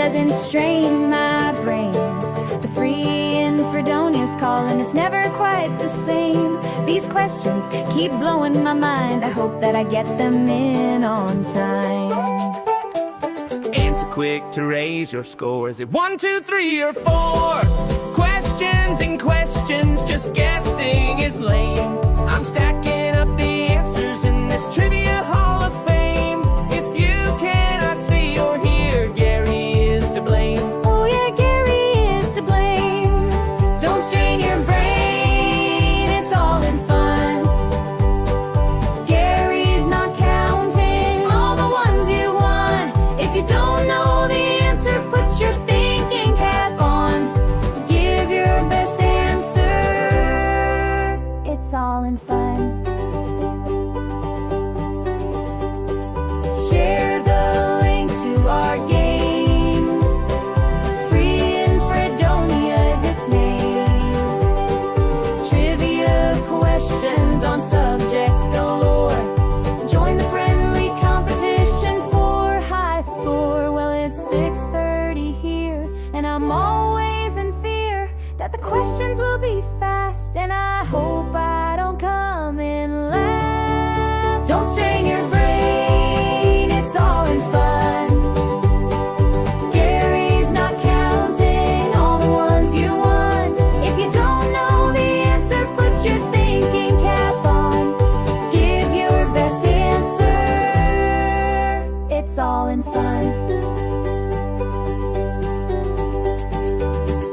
doesn't strain my brain. The free in Fredonia's calling, it's never quite the same. These questions keep blowing my mind, I hope that I get them in on time. Answer quick to raise your score. Is it 1, 2, 3, or 4? Questions and questions, just guessing is lame. I'm stacking up the answers in this trivia hall of fame. If you cannot see or hear, Gary is to blame. Oh yeah, Gary is to blame. Don't strain your brain, it's all in fun. Gary's not counting all the ones you won. If you don't know the answer, put your thinking cap on. Give your best answer, it's all in fun. Share the link to our game. Free in Fredonia is its name. Trivia questions on subjects galore. Join the friendly competition for high score. Well, it's 6:30 here, and I'm always in fear that the questions will be fast, and I hope I don't come in last. Don't strain your brain, it's all in fun. Gary's not counting all the ones you won. If you don't know the answer, put your thinking cap on. Give your best answer, it's all in fun.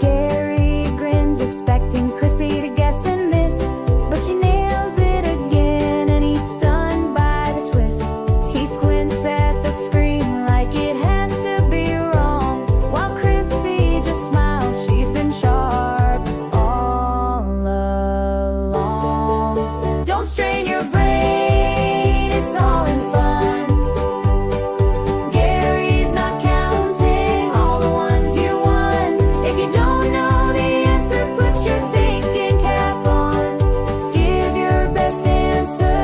Gary grins, expecting Chrissy to guess and miss, but she nails it again, and he's stunned by the twist. He squints at the screen like it has to be wrong, while Chrissy just smiles, she's been sharp all along. Don't strain your brain, it's all in fun. Gary's not counting all the ones you won. If you don't know the answer, put your thinking cap on. Give your best answer,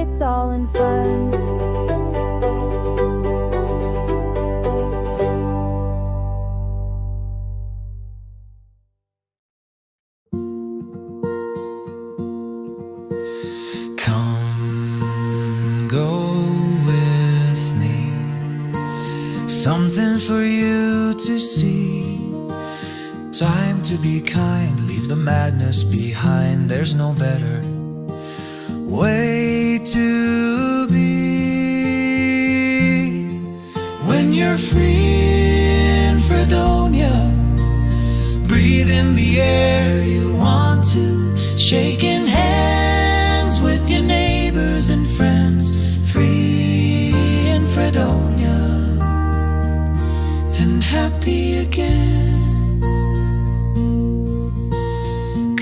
it's all in fun. Come, go with me. Something for you to see. Time to be kind, leave the madness behind. There's no better way to be. When you're free in Fredonia, breathe in the air you want to, shaking hands with your neighbors and friends. Free in Fredonia and happy again.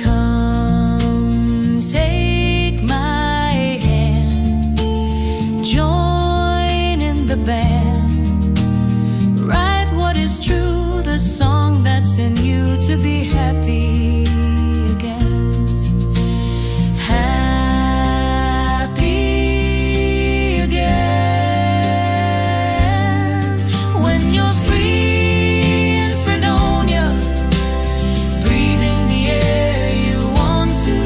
Come take my hand, join in the band, write what is true, the song that's in you, to be happy again. Happy again. When you're free in Fredonia, breathing the air you want to,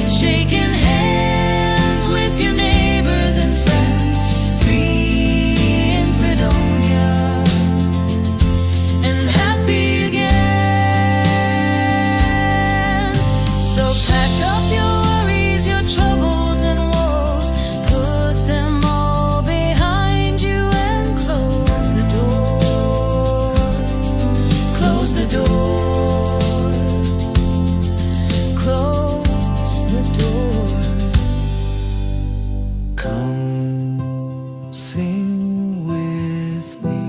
shaking hands with your neighbors and friends. Free in Fredonia and happy again. So pack up your worries, your troubles and woes, put them all behind you and close the door. Close the door. Close the door. Come sing with me.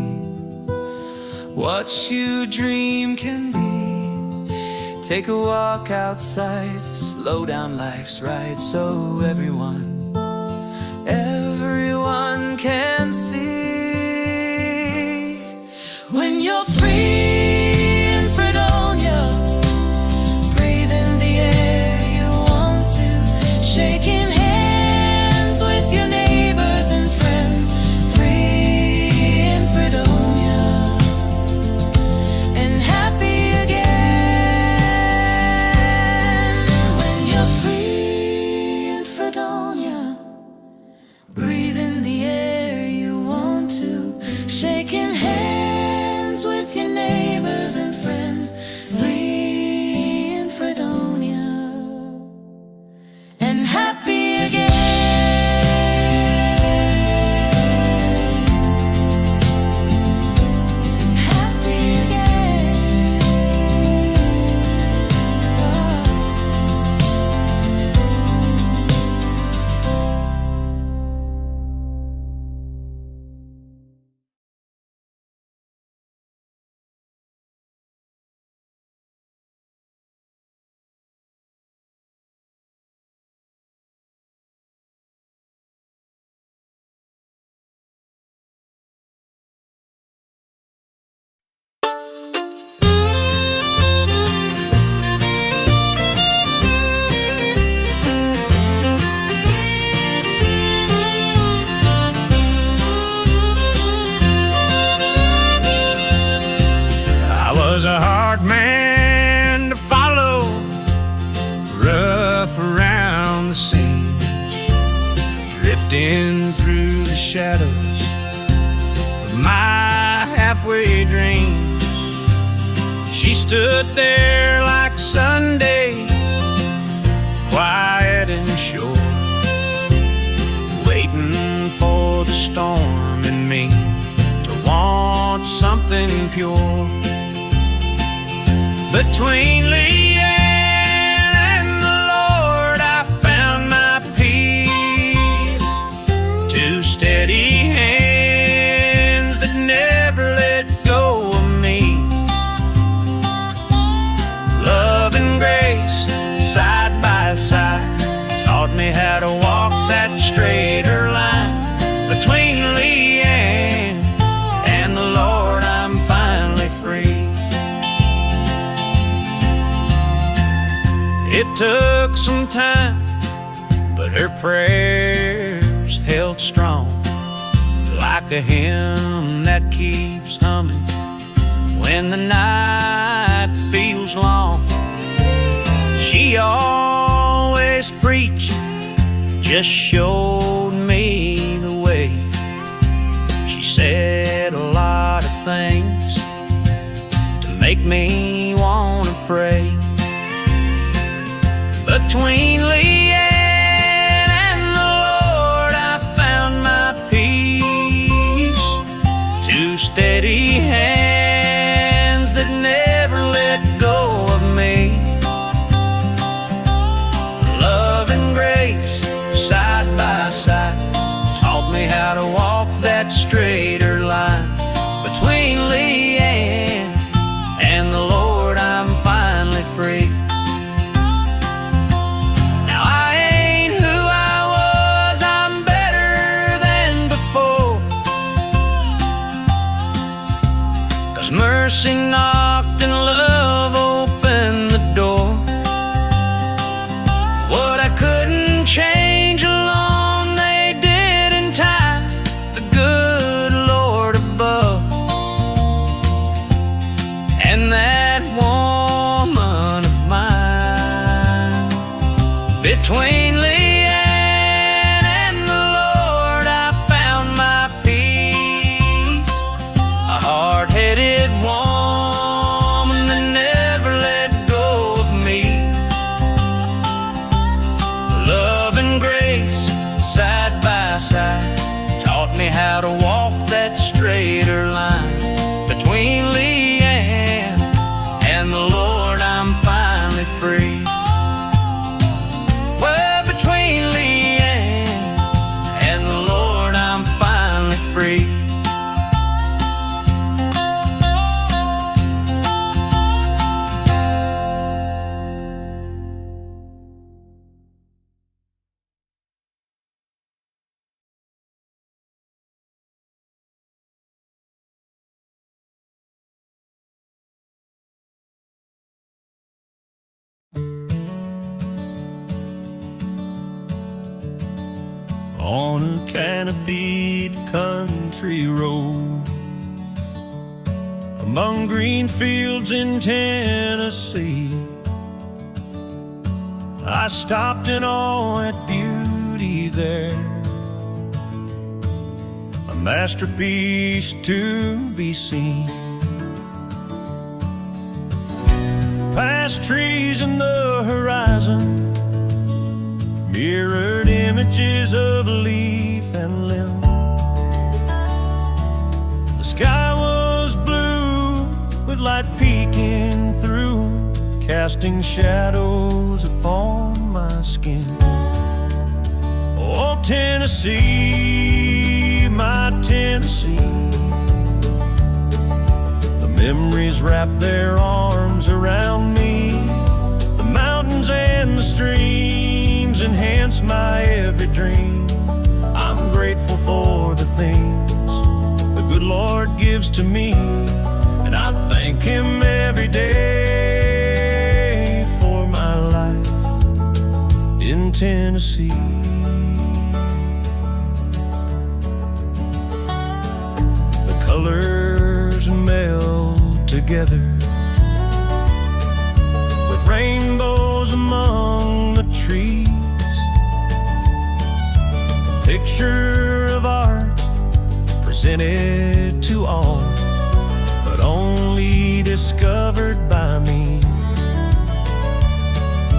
What you dream can be. Take a walk outside, slow down life's ride, so everyone can see. When you're free in Fredonia, breathe in the air you want to, shaking hands with your neighbors and friends. Free in Fredonia drifting through the shadows of my halfway dreams. She stood there like Sunday, quiet and sure, waiting for the storm in me to want something pure. Between Leanne and the Lord, I found my peace. Two steady hands that never let go of me. Love and grace, side by side, taught me how to walk that straighter line. Between Leanne and the Lord, I'm finally free. It took some time, but her prayers held strong, like a hymn that keeps humming when the night feels long. She always preached, just showed me the way. She said a lot of things to make me want to pray. Between Leanne and the Lord, I found my peace. Two steady hands that never let go of me. Love and grace, side by side, taught me how to walk that straighter line. Between Leanne and the Lord, I'm finally free. Now I ain't who I was, I'm better than before, 'cause mercy knocked and love opened the door. What I couldn't change alone, they did in time, the good Lord above. And that woman of mine, between Leanne and the Lord, I found my peace. A hard-headed woman that never let go of me. Love and grace, side by side, taught me how to walk that straighter line. Between Leanne and the Lord, I'm finally free. Well, between Leanne and the Lord, I'm finally free. On a canopied country road, among green fields in Tennessee, I stopped in awe at beauty there, a masterpiece to be seen. Past trees in the horizon, mirrored images of leaf and limb. The sky was blue with light peeking through, casting shadows upon my skin. Oh, Tennessee, my Tennessee, the memories wrap their arms around me. The mountains and the streams enhance my every dream. I'm grateful for the things the good Lord gives to me, and I thank Him every day for my life in Tennessee. The colors meld together with rainbows among the trees. picture of art presented to all, but only discovered by me.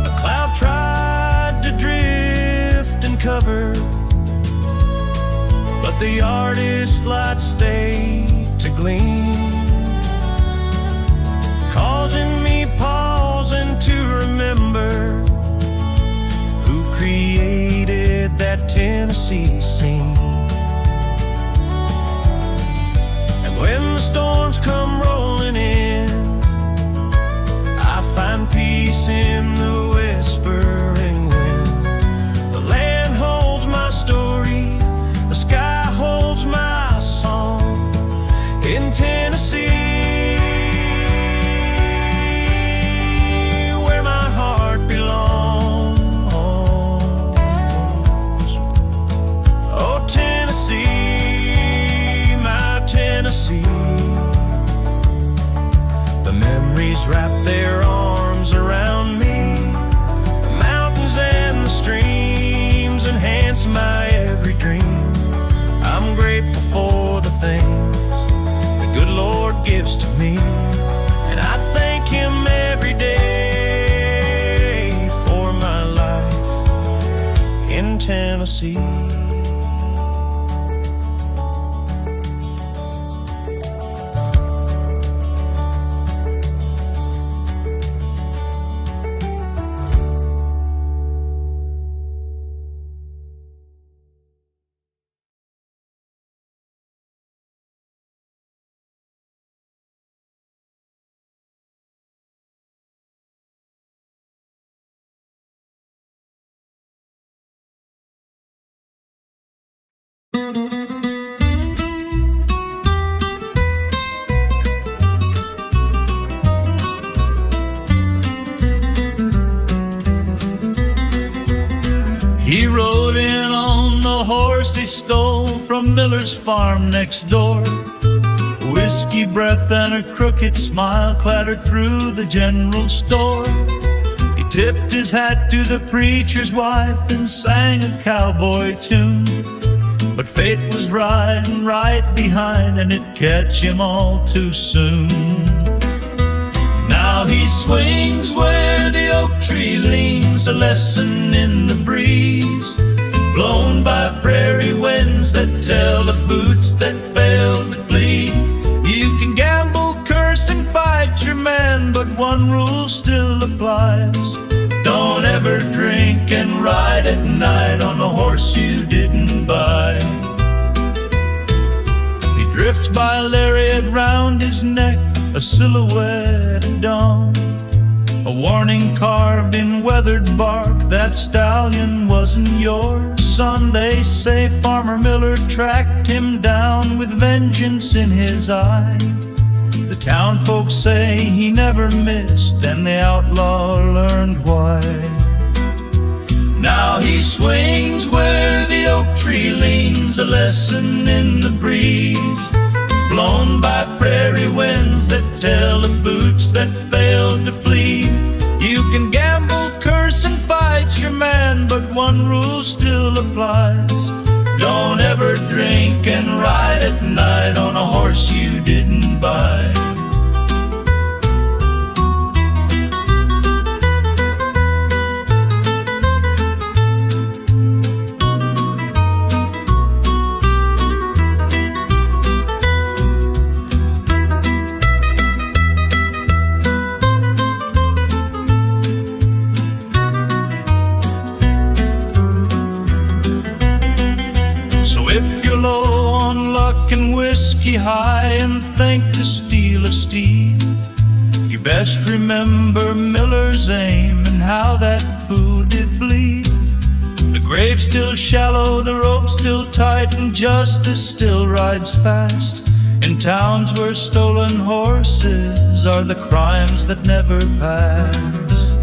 A cloud tried to drift and cover, but the artist's light stayed to gleam, causing me pause and to remember who created that Tennessee scene. And when the storms come rolling in, I find peace in the whispering wind. The land holds my story, the sky holds my song. In Tennessee, where my heart belongs. Oh, Tennessee, my Tennessee. The memories wrap their arms around me. The mountains and the streams enhance my every dream. I'm grateful for the things the good Lord gives to me, and I thank Him every day for my life in Tennessee. He rode in on the horse he stole from Miller's farm next door. Whiskey breath and a crooked smile clattered through the general store. He tipped his hat to the preacher's wife and sang a cowboy tune. But fate was riding right behind, and it'd catch him all too soon. Now he swings where the oak tree leans, a lesson in the breeze, blown by prairie winds that tell of boots that failed to flee. You can gamble, curse, and fight your man, but one rule still applies: don't ever drink and ride at night on a horse you didn't buy. He drifts by a lariat round his neck, a silhouette at dawn, a warning carved in weathered bark: that stallion wasn't yours, son. They say Farmer Miller tracked him down with vengeance in his eye. The town folks say he never missed, and the outlaw learned why. Now he swings where the oak tree leans, a lesson in the breeze, blown by prairie winds that tell of boots that failed to flee. You can gamble, curse, and fight your man, but one rule still applies: don't ever drink and ride at night on a horse you didn't buy. High and think to steal a steed, you best remember Miller's aim and how that fool did bleed. The grave's still shallow, the rope still tight, and justice still rides fast in towns where stolen horses are the crimes that never pass.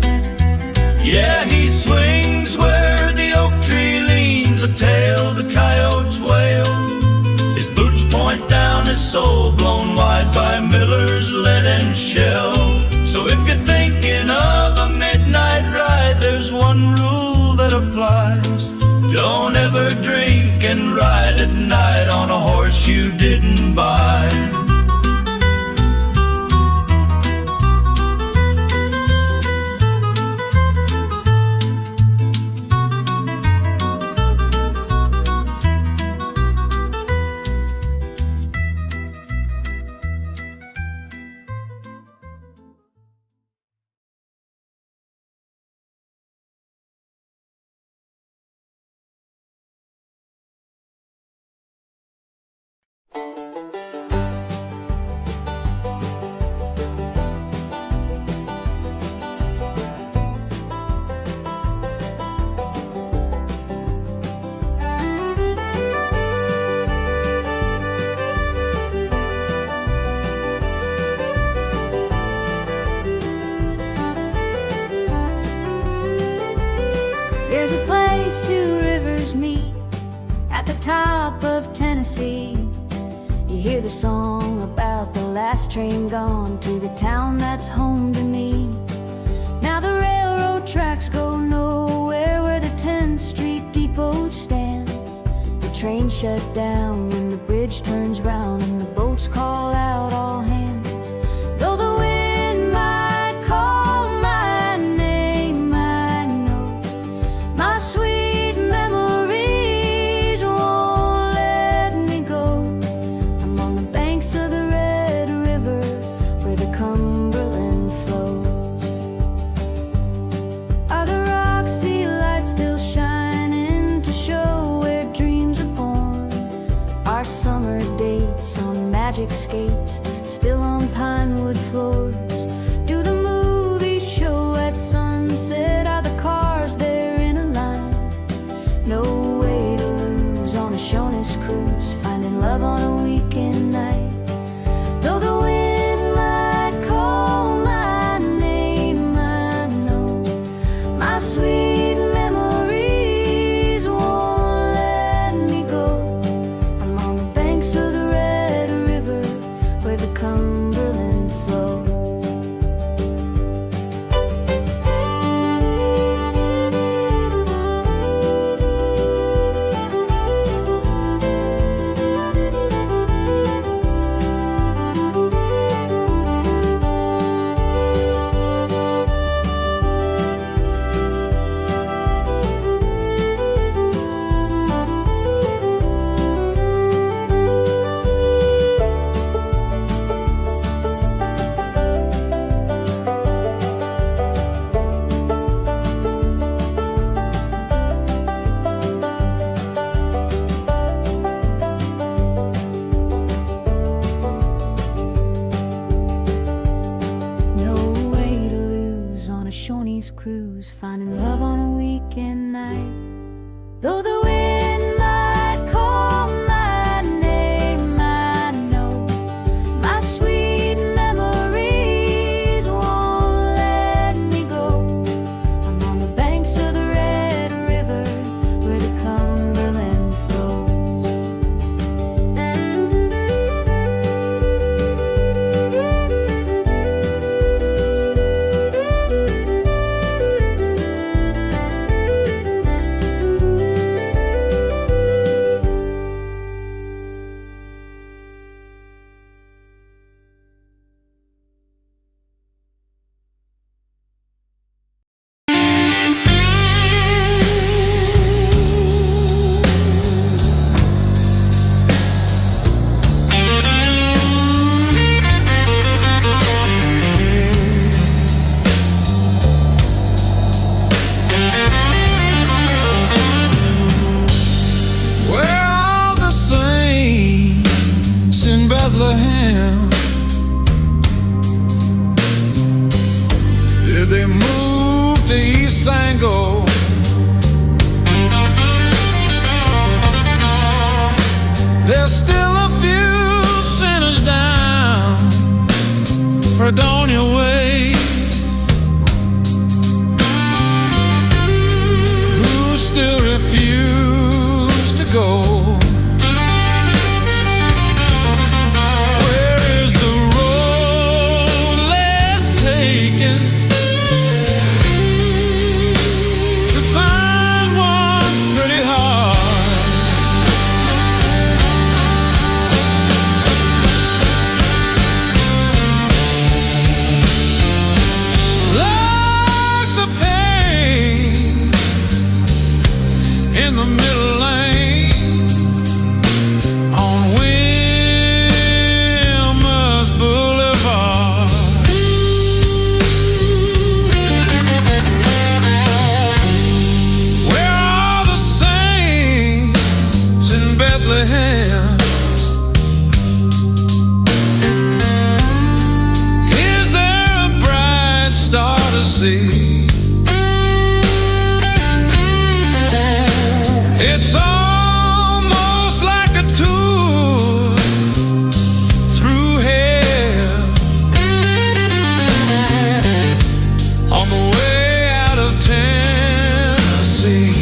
Yeah, he swings where the oak tree leans, a tale the coyotes wail. His boots point down, his soul blown wide by Miller's lead and shell. So if you're thinking of a midnight ride, there's one rule that applies: don't ever drink at the top of Tennessee. You hear the song about the last train gone to the town that's home to me. Now the railroad tracks go nowhere where the 10th Street Depot stands. The train shut down when the bridge turns round and the boats call out all hands. Though the wind might call my name, I know my sweet memories won't let me go. I'm on the banks of the Red River where the Cumberland flows. Are the Roxy lights still shining to show where dreams are born? Our summer dates on magic skates still on pinewood floors? Do the movies show at sunset? Are the cars there in a line? No way to lose on a Shoney's cruise, finding love on a weekend night. Though the wind might call my name, I know my sweet memories won't let me go. I'm on the banks of the Red River where the Cumberland flows. No way to lose on a Shoney's cruise, finding love on a weekend night. Though the wind might call my name, I know my sweet memories won't let me go. I'm on the banks of the Red River where the Cumberland flows. Where are the saints in Bethlehem? Did they move to East Sango? There's still a few sinners down Fredonia way who still refuse to go. Where is the road less taken to find one's pretty heart? Life's a pain in the middle lane on Wilmer's Boulevard. Where are the saints in Bethlehem? Is there a bright star to see? It's almost like a tour through hell on the way out of Tennessee.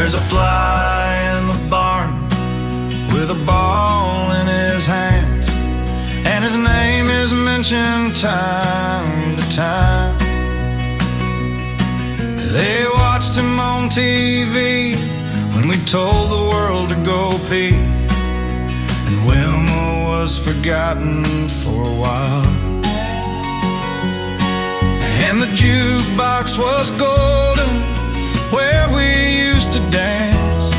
There's a fly in the barn with a ball in his hands, and his name is mentioned time to time. They watched him on TV when we told the world to go pee, and Wilma was forgotten for a while. And the jukebox was golden where we used to dance,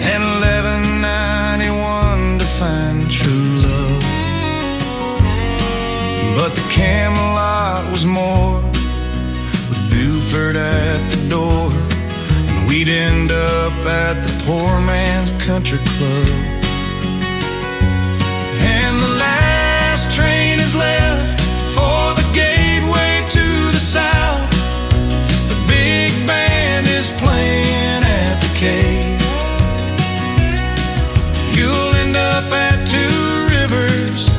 and $11.91 to find true love. But the Camelot was more, with Buford at the door, and we'd end up at the poor man's country club. And the last train is left for the gateway to the south. The big band is playing at the cave. You'll end up at Two Rivers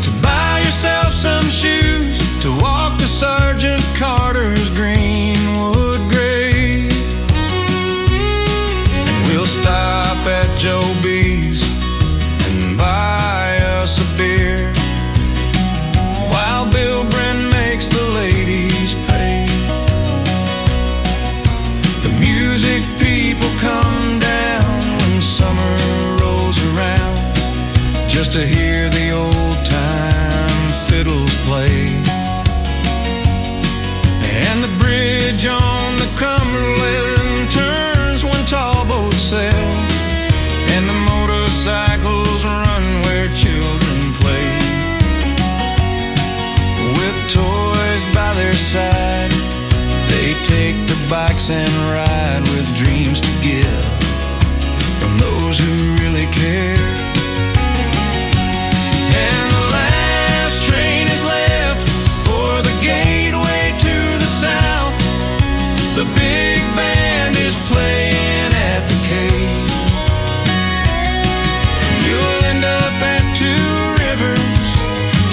to buy yourself some shoes, to walk to Sergeant Carter's Greenwood grave. And we'll stop at Joe B's and buy us a beer, while Bill Bren makes the ladies pay. The music people come down when summer rolls around, just to hear the old-time fiddles play. And the bridge on the Cumberland turns when tall boats sail, and the motorcycles run where children play. With toys by their side, they take the bikes and ride, with dreams to give from those who really care. And the last train is left for the gateway to the south. The big band is playing at the cave. You'll end up at Two Rivers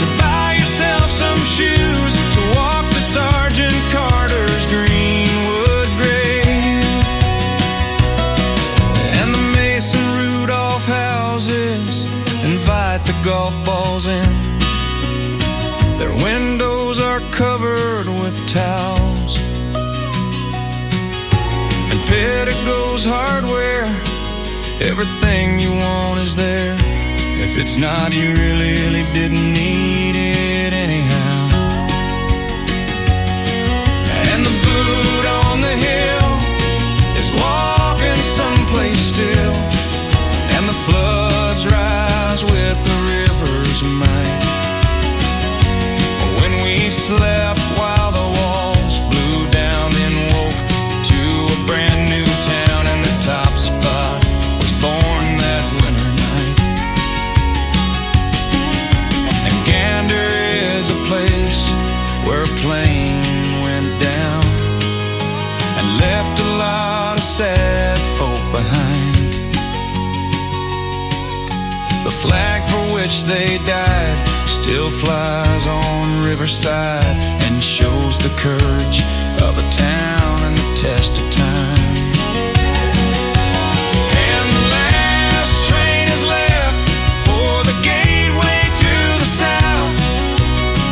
to buy yourself some shoes, to walk to Sergeant Carter's Greenwood grave. And the Mason Rudolph houses invite the golf balls in. Their windows are covered with towels. And Pettigo's Hardware, everything you want is there. If it's not, you really didn't need it anyhow. And the boot on the hill is walking someplace still, and the floods rise with the river's might. When we slept while the walls blew down, then woke to a brand new town, and the top spot was born that winter night. And Gander is a place where a plane went down and left a lot of sad folk behind. The flag for which they died still flies on Riverside, and shows the courage of a town and the test of time. And the last train is left for the gateway to the south.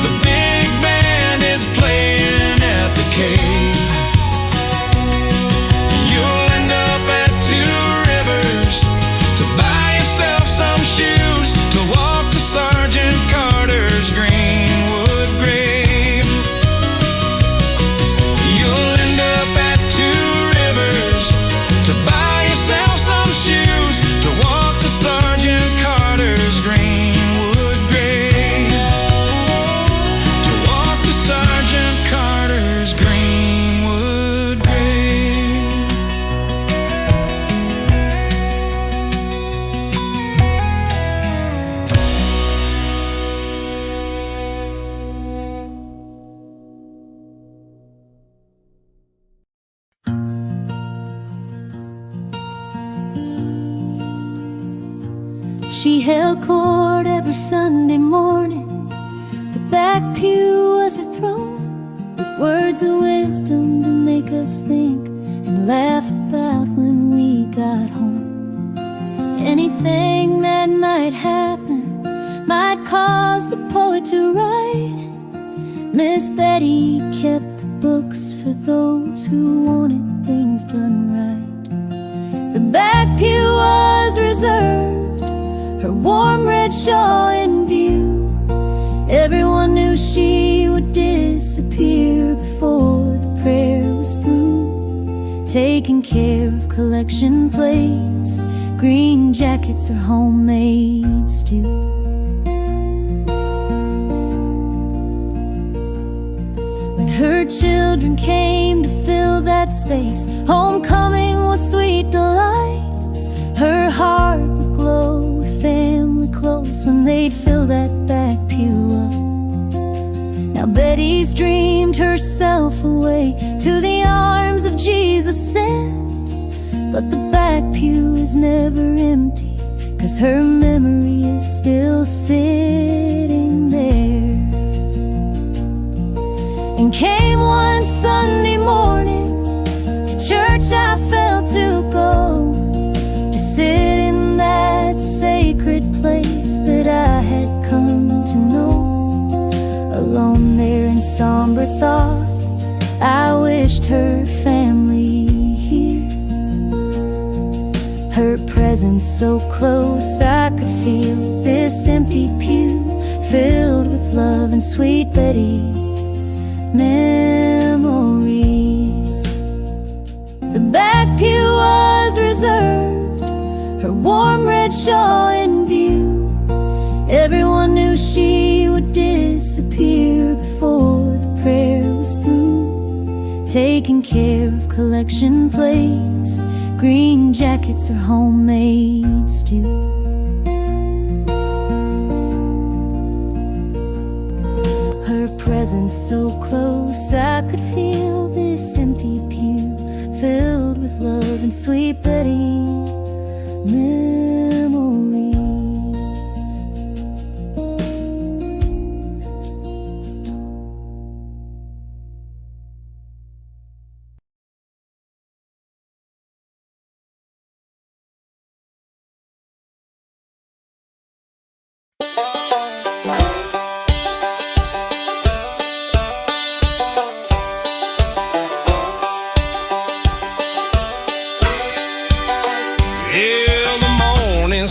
The big band is playing at the cave. You'll end up at Two Rivers to buy yourself some shoes, to walk to Sergeant Carter's Greenwood grave. You'll end up at Two Rivers to buy yourself some shoes, to walk to Sergeant Carter's Greenwood grave. To walk to Sergeant Carter's Greenwood grave. She held court every Sunday morning. The back pew was her throne, with words of wisdom to make us think and laugh about when we would to write. Miss Betty kept the books for those who wanted things done right. The back pew was reserved, her warm red shawl in view. Everyone knew she would disappear before the prayer was through. Taking care of collection plates, green jackets, or homemade stew. When her children came to fill that space, homecoming was sweet delight. Her heart would glow with family close when they'd fill that back pew up. Now Betty's dreamed herself away to the arms of Jesus sent, but the back pew is never empty, 'cause her memory is still sitting there. And came one Sunday morning, to church I felt to go, to sit in that sacred place that I had come to know. Alone there in somber thought, I wished her family here. Her presence so close, I could feel this empty pew filled with love and sweet Betty memories. The back pew was reserved, her warm red shawl in view. Everyone knew she would disappear before the prayer was through. Taking care of collection plates, green jackets, or homemade stew. Her presence so close, I could feel this empty pew filled with love and sweet Betty memories.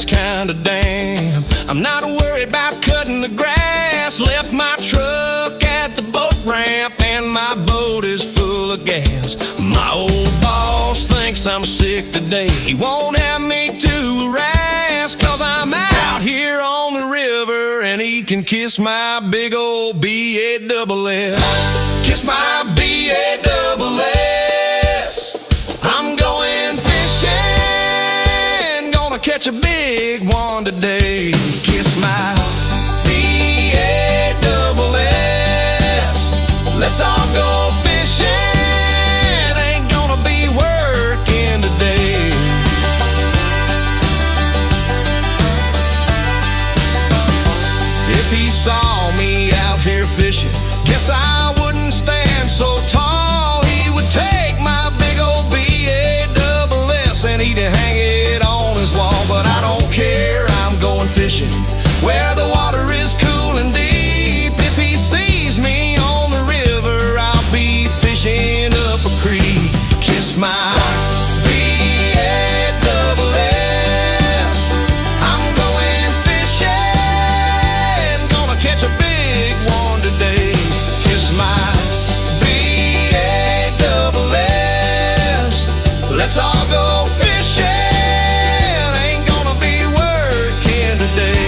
Kinda damn. I'm not worried about cutting the grass. Left my truck at the boat ramp and my boat is full of gas. My old boss thinks I'm sick today. He won't have me to harass, 'cause I'm out here on the river and he can kiss my big old B-A-double-S. Kiss my B-A-double-S. I'm going fishing, gonna catch a big one today. Kiss my B-A-double-S. Let's all go fishing, ain't gonna be working today. If he saw me out here fishing, guess I wouldn't stand so tall. He would take my big old B-A-double-S and he'd hang it on his wall. But I don't care, I'm going fishing where the water is cool and deep. If he sees me on the river, I'll be fishing up a creek. Kiss my B-A-double-S. I'm going fishing, gonna catch a big one today. Kiss my B-A-double-S. Let's all go fishing, ain't gonna be working today.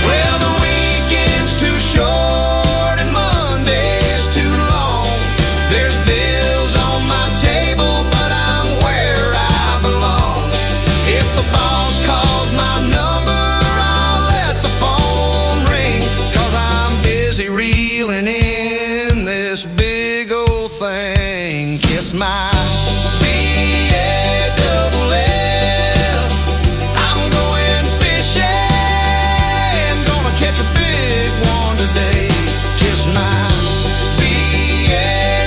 Well, the weekend's too short and Monday's too long. There's bills on my table, but I'm where I belong. If the boss calls my number, I'll let the phone ring, 'cause I'm busy reeling in this big old thing. Kiss my B-A-double-S. I'm going fishing, gonna catch a big one today. Kiss my B-A-double-S.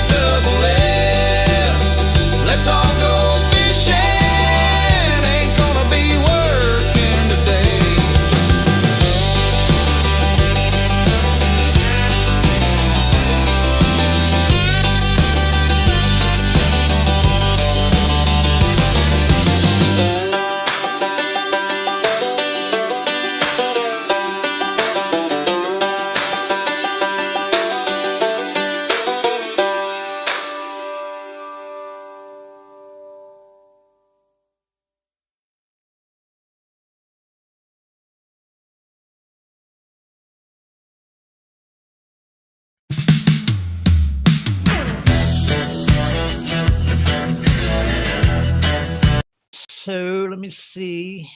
So let me see.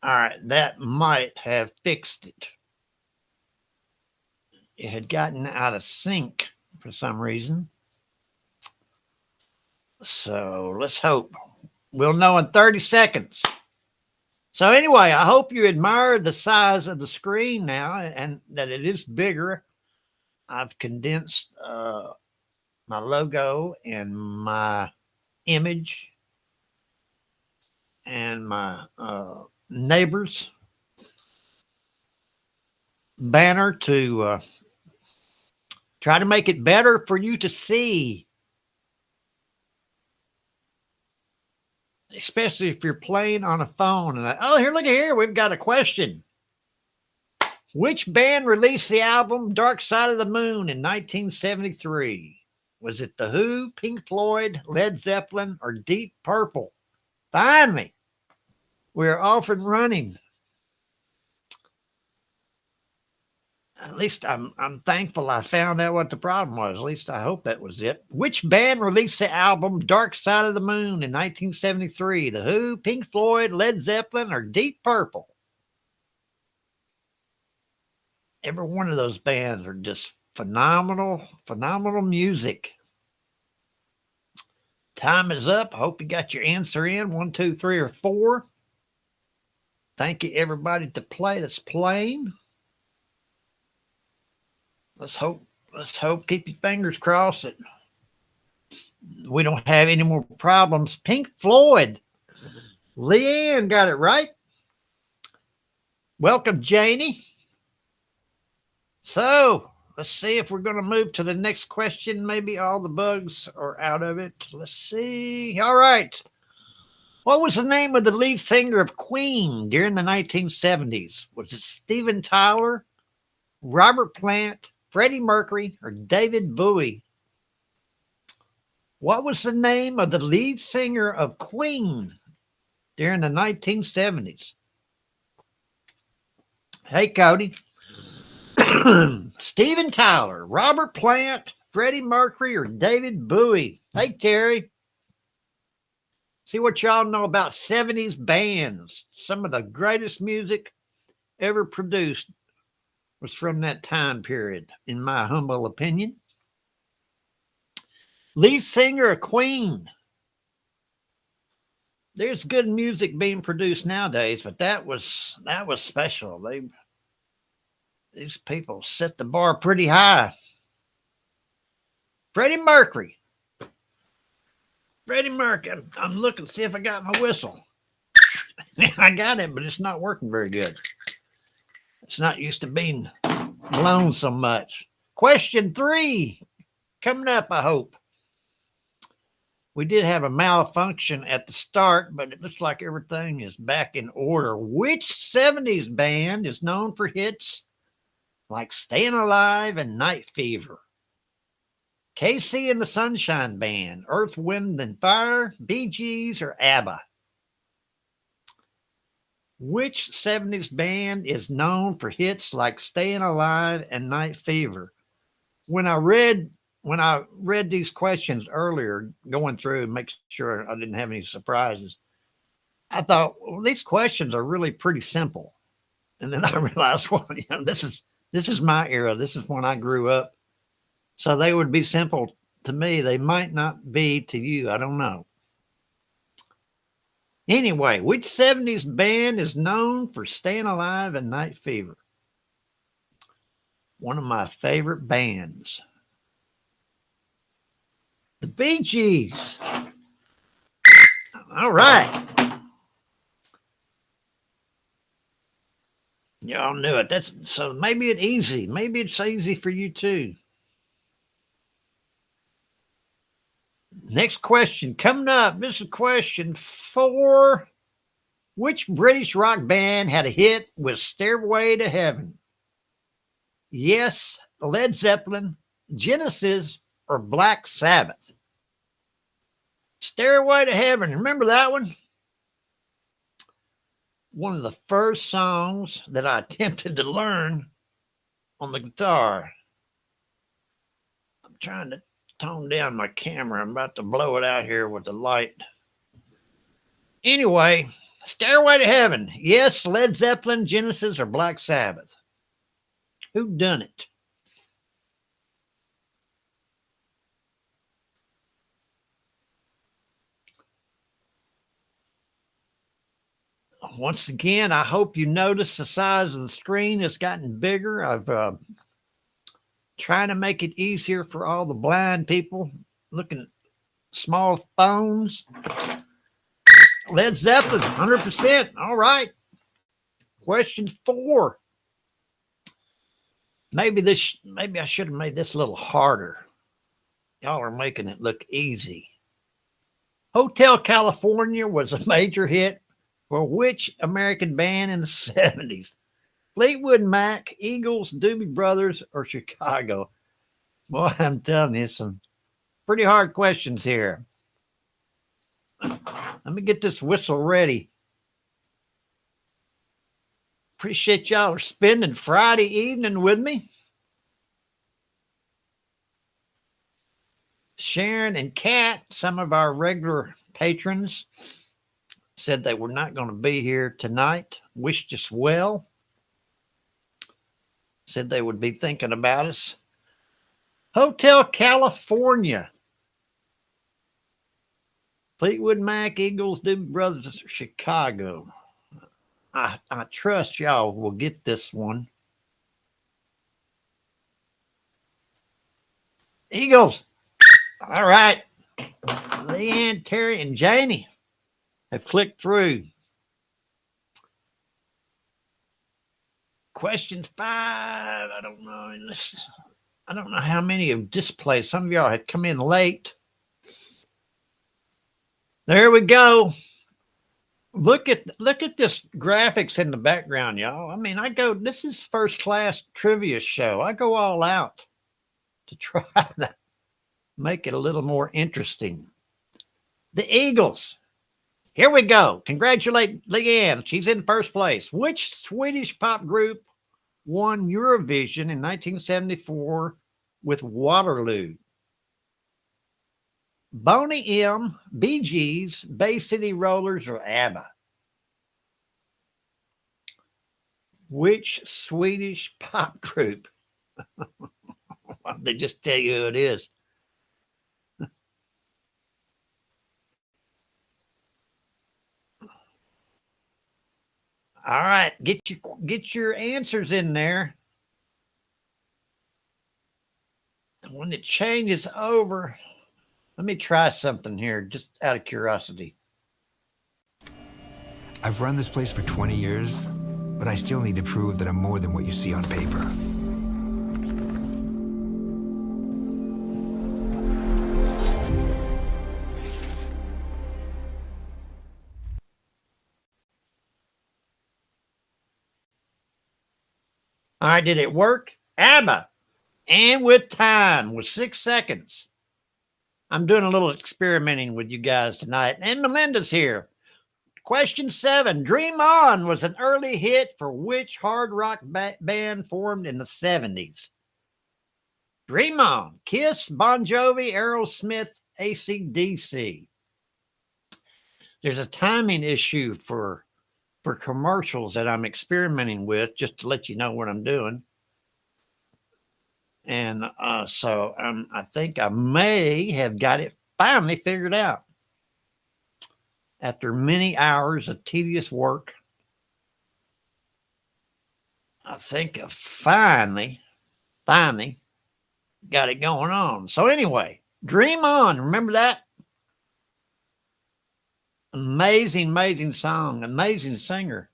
All right, that might have fixed it. It had gotten out of sync for some reason. So let's hope. We'll know in 30 seconds. So anyway, I hope you admire the size of the screen now and that it is bigger. I've condensed my logo and my image and my neighbors banner to try to make it better for you to see, especially if you're playing on a phone. And oh, here, look at here, we've got a question. Which band released the album Dark Side of the Moon in 1973? Was it The Who, Pink Floyd, Led Zeppelin, or Deep Purple? Finally, we're off and running. At least I'm thankful I found out what the problem was. At least I hope that was it. Which band released the album Dark Side of the Moon in 1973? The Who, Pink Floyd, Led Zeppelin, or Deep Purple? Every one of those bands are just phenomenal music. Time is up. I hope you got your answer in. 1, 2, 3, or 4. Thank you, everybody, that's playing. Let's hope. Keep your fingers crossed that we don't have any more problems. Pink Floyd. Leanne got it right. Welcome, Janie. So let's see if we're going to move to the next question. Maybe all the bugs are out of it. Let's see. All right. What was the name of the lead singer of Queen during the 1970s? Was it Steven Tyler, Robert Plant, Freddie Mercury, or David Bowie? What was the name of the lead singer of Queen during the 1970s? Hey, Cody. Steven Tyler, Robert Plant, Freddie Mercury, or David Bowie? Hey, Terry. See what y'all know about 70s bands. Some of the greatest music ever produced was from that time period, in my humble opinion. Lead singer of Queen. There's good music being produced nowadays, but that was special. These people set the bar pretty high. Freddie Mercury. I'm looking to see if I got my whistle. I got it, but it's not working very good. It's not used to being blown so much. Question 3 coming up, I hope. We did have a malfunction at the start, but it looks like everything is back in order. Which 70s band is known for hits like Staying Alive and Night Fever? KC and the Sunshine Band, Earth, Wind and Fire, Bee Gees, or ABBA? Which 70s band is known for hits like Staying Alive and Night Fever? When I read these questions earlier, going through and making sure I didn't have any surprises, I thought, well, these questions are really pretty simple. And then I realized, well, this is my era. This is when I grew up. So they would be simple to me. They might not be to you. I don't know. Anyway, which 70s band is known for Staying Alive and Night Fever? One of my favorite bands. The Bee Gees. All right. Y'all knew it. So maybe it's easy. Maybe it's easy for you too. Next question coming up. This is question 4. Which British rock band had a hit with Stairway to Heaven? Yes, Led Zeppelin, Genesis, or Black Sabbath? Stairway to Heaven. Remember that one? One of the first songs that I attempted to learn on the guitar. I'm trying to tone down my camera. I'm about to blow it out here with the light. Anyway, Stairway to Heaven. Yes, Led Zeppelin, Genesis, or Black Sabbath. Who done it? Once again, I hope you notice the size of the screen has gotten bigger. I've trying to make it easier for all the blind people looking at small phones. Led Zeppelin, 100%. All right. Question 4. Maybe I should have made this a little harder. Y'all are making it look easy. Hotel California was a major hit for which American band in the 70s? Fleetwood Mac, Eagles, Doobie Brothers, or Chicago? Boy, I'm telling you, some pretty hard questions here. Let me get this whistle ready. Appreciate y'all are spending Friday evening with me. Sharon and Kat, some of our regular patrons, said they were not going to be here tonight. Wished us well. Said they would be thinking about us. Hotel California. Fleetwood Mac, Eagles, Doobie Brothers, Chicago. I trust y'all will get this one. Eagles. All right. Leanne, Terry, and Janie have clicked through. Question 5. I don't know. I don't know how many have displayed. Some of y'all had come in late. There we go. Look at this graphics in the background, y'all. I mean, this is first class trivia show. I go all out to try to make it a little more interesting. The Eagles. Here we go. Congratulate Leanne. She's in first place. Which Swedish pop group won Eurovision in 1974 with Waterloo? Boney M, Bee Gees, Bay City Rollers, or ABBA? Which Swedish pop group? They just tell you who it is. All right, get your answers in there. When it changes over, let me try something here, just out of curiosity. I've run this place for 20 years, but I still need to prove that I'm more than what you see on paper. All right, did it work? ABBA. And with time, with 6 seconds. I'm doing a little experimenting with you guys tonight. And Melinda's here. Question 7. Dream On was an early hit for which hard rock band formed in the 70s? Dream On. Kiss, Bon Jovi, Aerosmith, AC/DC. There's a timing issue for commercials that I'm experimenting with, just to let you know what I'm doing. And so I think I may have got it finally figured out. After many hours of tedious work, I think I finally got it going on. So anyway, Dream On. Remember that? Amazing song, amazing singer.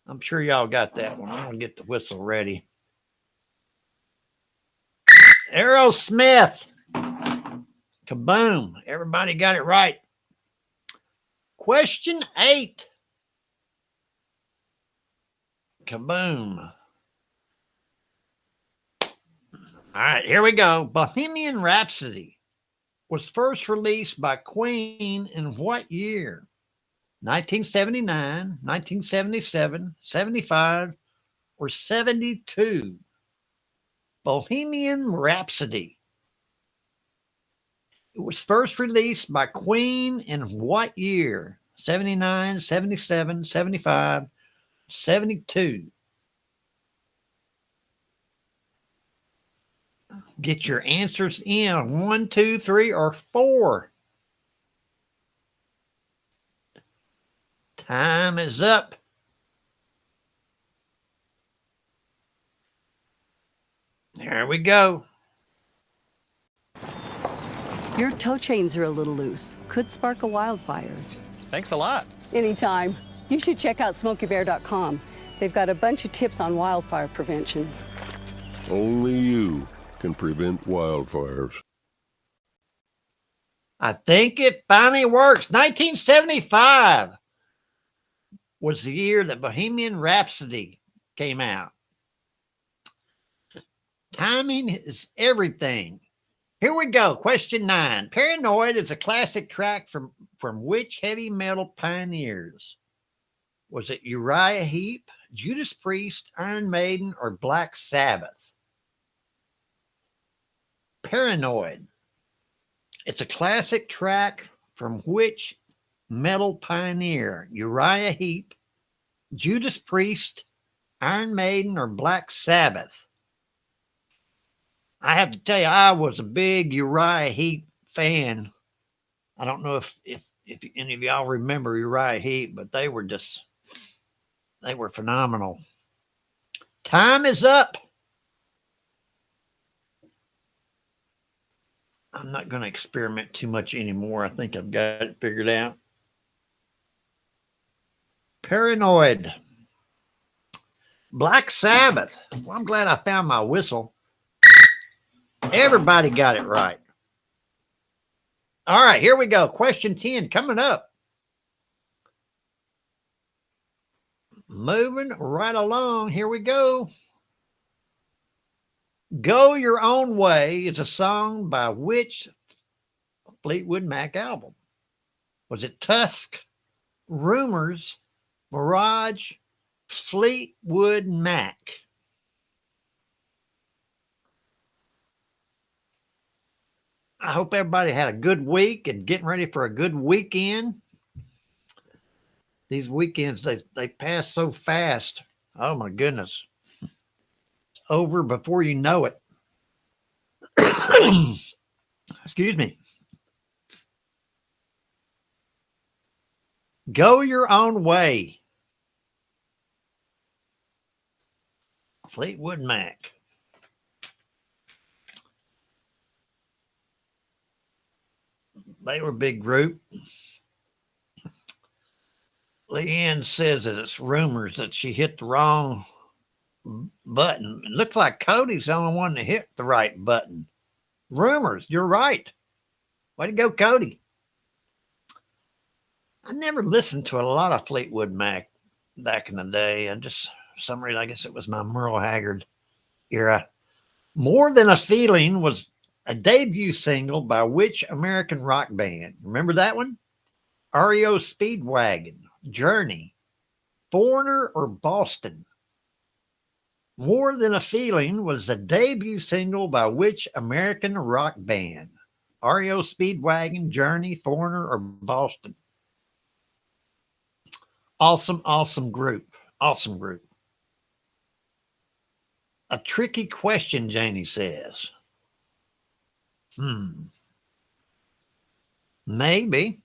I'm sure y'all got that one. I'll get the whistle ready. Aerosmith. Kaboom. Everybody got it right. Question 8. Kaboom. All right, here we go. Bohemian Rhapsody was first released by Queen in what year? 1979, 1977, 75, or 72? Bohemian Rhapsody. It was first released by Queen in what year? 79, 77, 75, 72. Get your answers in 1, 2, 3, or 4. Time is up. There we go. Your toe chains are a little loose. Could spark a wildfire. Thanks a lot. Anytime. You should check out SmokeyBear.com. They've got a bunch of tips on wildfire prevention. Only you can prevent wildfires. I think it finally works. 1975 was the year that Bohemian Rhapsody came out. Timing is everything. Here we go. Question 9. Paranoid is a classic track from which heavy metal pioneers? Was it Uriah Heep, Judas Priest, Iron Maiden, or Black Sabbath? Paranoid. It's a classic track from which metal pioneer? Uriah Heep, Judas Priest, Iron Maiden, or Black Sabbath? I have to tell you, I was a big Uriah Heep fan. I don't know if any of y'all remember Uriah Heep, but they were phenomenal. Time is up. I'm not going to experiment too much anymore. I think I've got it figured out. Paranoid. Black Sabbath. Well, I'm glad I found my whistle. Everybody got it right. All right, here we go. Question 10 coming up. Moving right along. Here we go. Go Your Own Way is a song by which Fleetwood Mac album? Was it Tusk, Rumors, Mirage, Fleetwood Mac? I hope everybody had a good week and getting ready for a good weekend. These weekends, they pass so fast. Oh, my goodness. It's over before you know it. Excuse me. Go Your Own Way. Fleetwood Mac. They were a big group. Leanne says that it's rumors that she hit the wrong button. It looks like Cody's the only one that hit the right button. Rumors, you're right. Way to go, Cody. I never listened to a lot of Fleetwood Mac back in the day. For some reason, I guess it was my Merle Haggard era. More Than a Feeling was a debut single by which American rock band? Remember that one? REO Speedwagon, Journey, Foreigner, or Boston? More Than a Feeling was the debut single by which American rock band? REO Speedwagon, Journey, Foreigner, or Boston? Awesome, awesome group. Awesome group. A tricky question, Janie says. Maybe.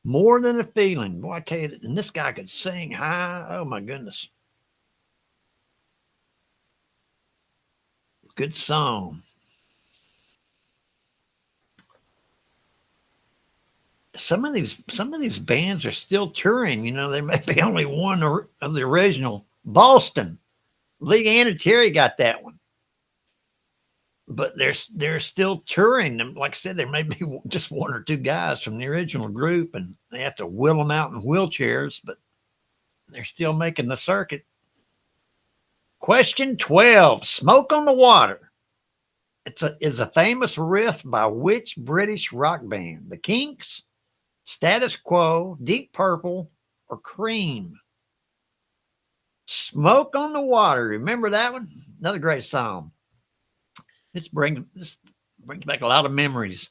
More Than a Feeling. Boy, I tell you, and this guy could sing high. Oh, my goodness. Good song. Some of these bands are still touring. You know, there may be only one of the original. Boston. Leanne and Terry got that one. But they're still touring. Like I said, there may be just one or two guys from the original group, and they have to wheel them out in wheelchairs, but they're still making the circuit. Question 12, Smoke on the Water. Is a famous riff by which British rock band? The Kinks, Status Quo, Deep Purple, or Cream? Smoke on the Water. Remember that one? Another great song. This brings back a lot of memories.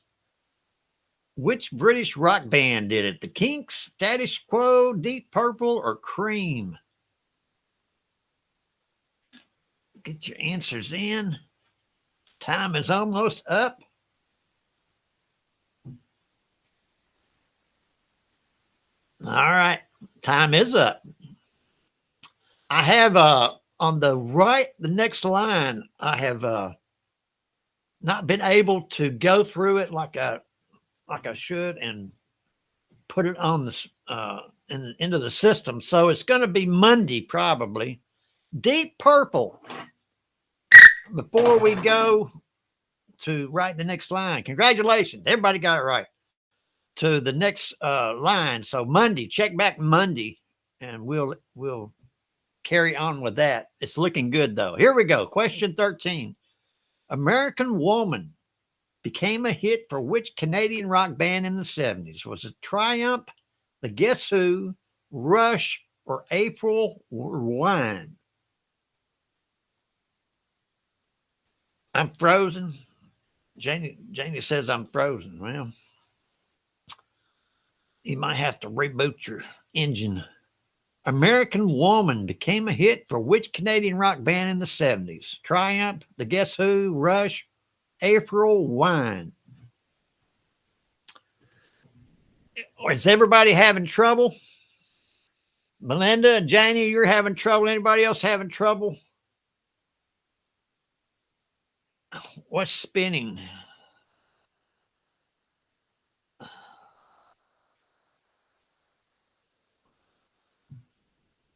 Which British rock band did it? The Kinks, Status Quo, Deep Purple, or Cream? Get your answers in. Time is almost up. All right. Time is up. I have on the right, the next line, I have not been able to go through it like I should and put it on the into the system. So it's going to be Monday probably. Deep Purple. Before we go to write the next line, congratulations, everybody got it right. To the next line. So Monday, check back Monday, and we'll carry on with that. It's looking good though. Here we go. Question 13. American Woman became a hit for which Canadian rock band in the 70s? Was it Triumph, The Guess Who, Rush, or April Wine? I'm frozen. Janie says I'm frozen. Well, you might have to reboot your engine. American Woman became a hit for which Canadian rock band in the 70s? Triumph, The Guess Who, Rush, April Wine. Is everybody having trouble? Melinda and Janie, you're having trouble. Anybody else having trouble? What's spinning?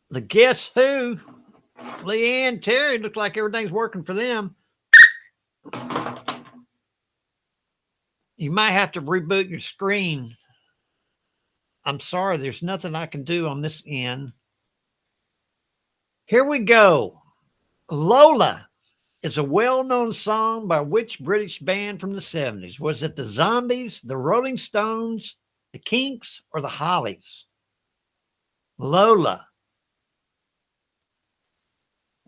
The Guess Who, Leanne, Terry, looks like everything's working for them. You might have to reboot your screen. I'm sorry, there's nothing I can do on this end. Here we go. Lola is a well-known song by which British band from the 70s? Was it the Zombies, the Rolling Stones, the Kinks, or the Hollies? Lola.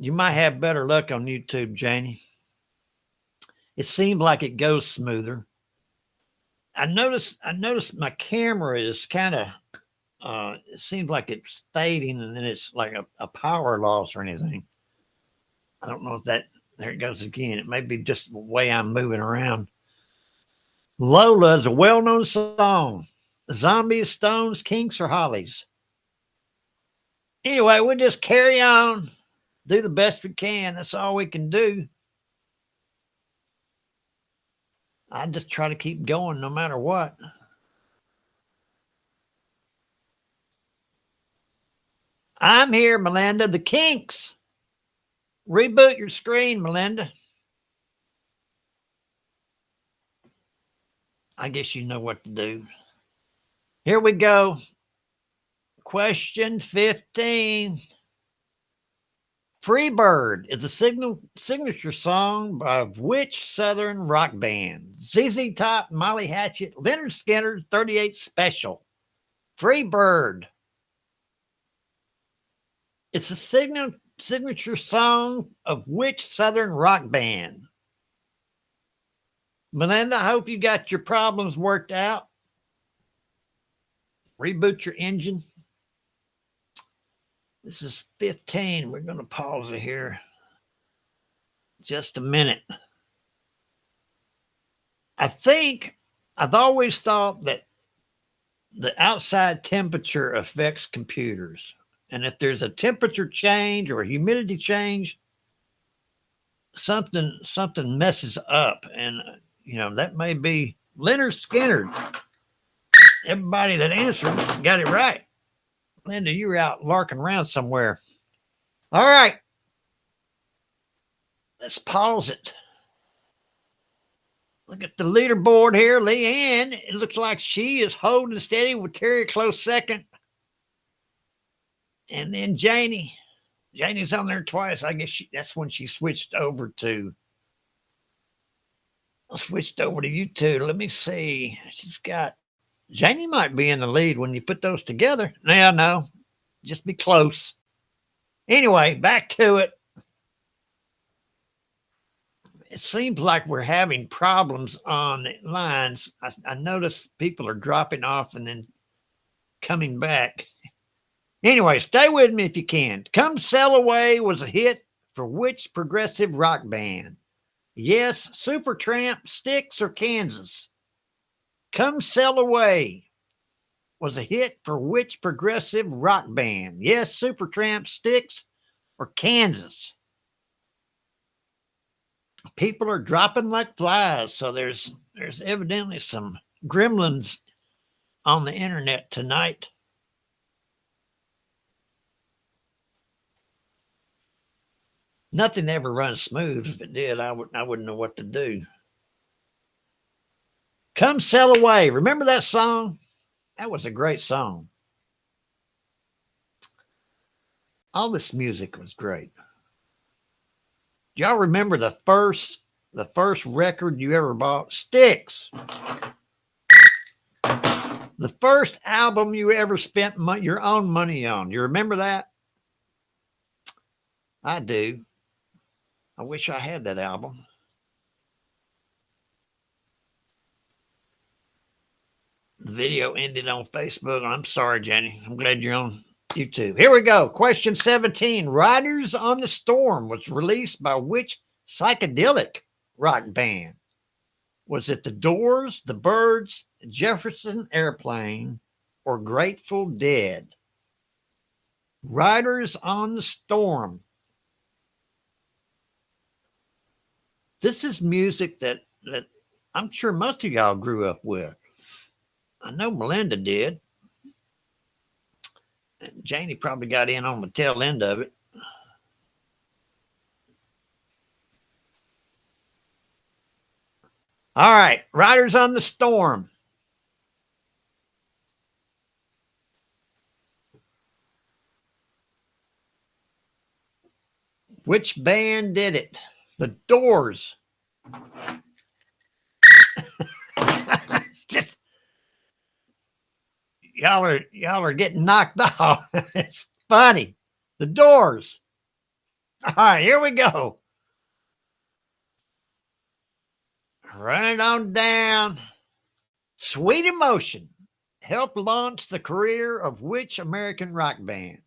You might have better luck on YouTube, Janie. It seemed like it goes smoother. I noticed my camera is kind of, it seems like it's fading and then it's like a power loss or anything. I don't know if that, there it goes again. It may be just the way I'm moving around. Lola is a well-known song. Zombies, Stones, Kinks, or Hollies? Anyway, we'll just carry on. Do the best we can. That's all we can do. I just try to keep going no matter what. I'm here, Melinda. The Kinks. Reboot your screen, Melinda. I guess you know what to do. Here we go. Question 15. Freebird is a signature song of which Southern rock band? ZZ Top, Molly Hatchet, Lynyrd Skynyrd, 38 Special. Freebird. It's a signature song of which Southern rock band? Melinda, I hope you got your problems worked out. Reboot your engine. This is 15. We're going to pause it here just a minute. I've always thought that the outside temperature affects computers. And if there's a temperature change or a humidity change, something messes up. And, that may be Lynyrd Skynyrd. Everybody that answered got it right. Linda, you were out larking around somewhere. All right. Let's pause it. Look at the leaderboard here. Leanne, it looks like she is holding steady with Terry close second. And then Janie. Janie's on there twice. I guess that's when she switched over to you two. Let me see. Janie might be in the lead when you put those together. Yeah, no. Just be close. Anyway, back to it. It seems like we're having problems on the lines. I notice people are dropping off and then coming back. Anyway, stay with me if you can. Come Sail Away was a hit for which progressive rock band? Yes, Supertramp, Styx, or Kansas? Come Sail Away was a hit for which progressive rock band? Yes, Supertramp, Styx, or Kansas? People are dropping like flies, so there's evidently some gremlins on the internet tonight. Nothing ever runs smooth. If it did, I wouldn't know what to do. Come Sail Away. Remember that song? That was a great song. All this music was great. Do y'all remember the first record you ever bought? Styx. The first album you ever spent your own money on. You remember that? I do. I wish I had that album. The video ended on Facebook. I'm sorry, Jenny. I'm glad you're on YouTube. Here we go. Question 17. Riders on the Storm was released by which psychedelic rock band? Was it the Doors, the Byrds, Jefferson Airplane, or Grateful Dead? Riders on the Storm. This is music that I'm sure most of y'all grew up with. I know Melinda did. And Janie probably got in on the tail end of it. All right, Riders on the Storm. Which band did it? The Doors. Just y'all are getting knocked off. It's funny. The Doors. All right, here we go. Run it on down. Sweet Emotion helped launch the career of which American rock band?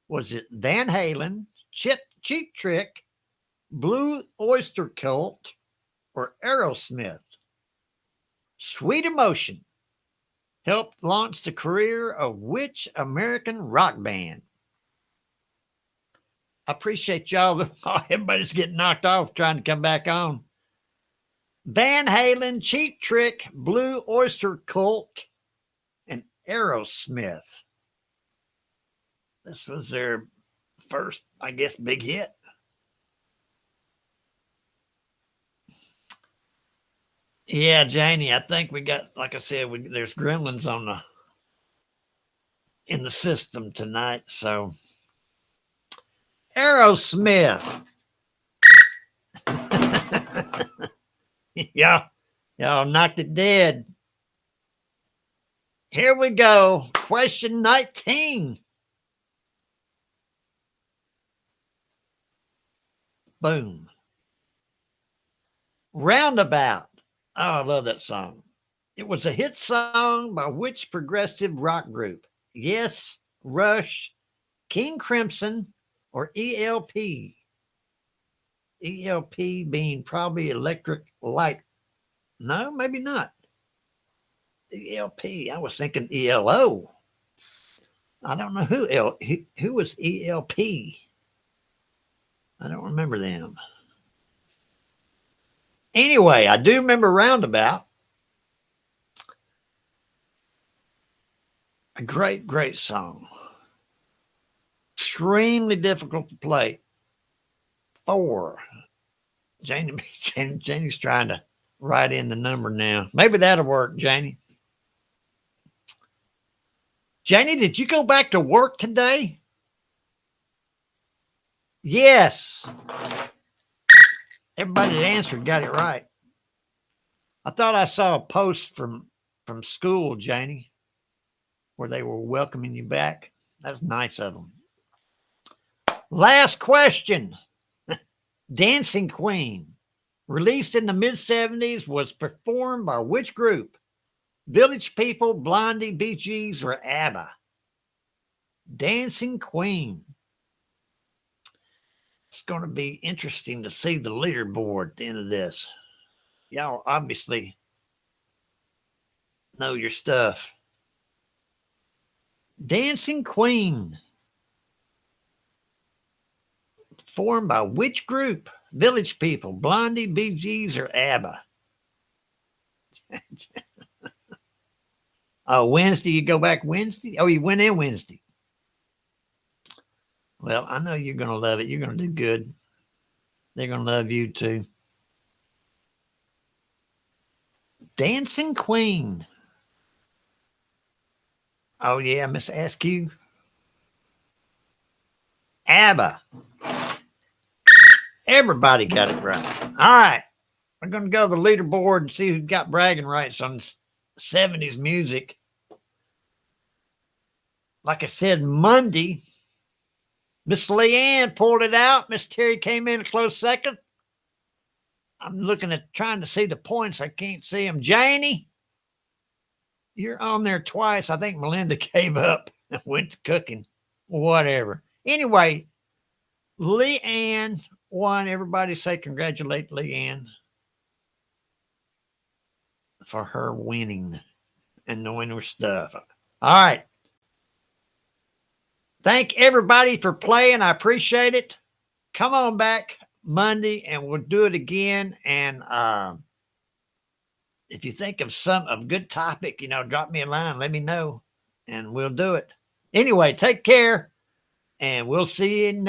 Was it Van Halen, Cheap Trick, Blue Oyster Cult, or Aerosmith? Sweet Emotion helped launch the career of which American rock band? I appreciate y'all. Everybody's getting knocked off trying to come back on. Van Halen, Cheap Trick, Blue Oyster Cult, and Aerosmith. This was their first, I guess, big hit. Yeah, Janie, I think we got, like I said, there's gremlins in the system tonight. So Aerosmith. Yeah, y'all knocked it dead. Here we go. Question 19. Boom. Roundabout. Oh, I love that song. It was a hit song by which progressive rock group? Yes, Rush, King Crimson, or ELP? ELP being probably Electric Light. No, maybe not. ELP. I was thinking ELO. I don't know who was ELP. I don't remember them. Anyway, I do remember Roundabout. A great, great song. Extremely difficult to play. 4. Janie's trying to write in the number now. Maybe that'll work, Janie. Janie, did you go back to work today? Yes. Everybody that answered got it right. I thought I saw a post from school, Janie, where they were welcoming you back. That's nice of them. Last question. Dancing Queen released in the mid-70s, was performed by which group? Village People, Blondie, Bee Gees, or ABBA? Dancing Queen. It's going to be interesting to see the leaderboard at the end of this. Y'all obviously know your stuff. Dancing Queen. Formed by which group? Village People, Blondie, Bee Gees, or ABBA? Oh, Wednesday, you go back Wednesday? Oh, you went in Wednesday. Well, I know you're going to love it. You're going to do good. They're going to love you too. Dancing Queen. Oh, yeah, Miss Askew. ABBA. Everybody got it right. All right. We're going to go to the leaderboard and see who got bragging rights on 70s music. Like I said, Monday, Miss Leanne pulled it out. Miss Terry came in a close second. I'm looking at trying to see the points. I can't see them. Janie, you're on there twice. I think Melinda gave up and went to cooking. Whatever. Anyway, Leanne won. Everybody say congratulate Leanne for her winning and knowing her stuff. All right. Thank everybody for playing. I appreciate it. Come on back Monday and we'll do it again. And if you think of a good topic, drop me a line, let me know, and we'll do it. Anyway, take care, and we'll see you next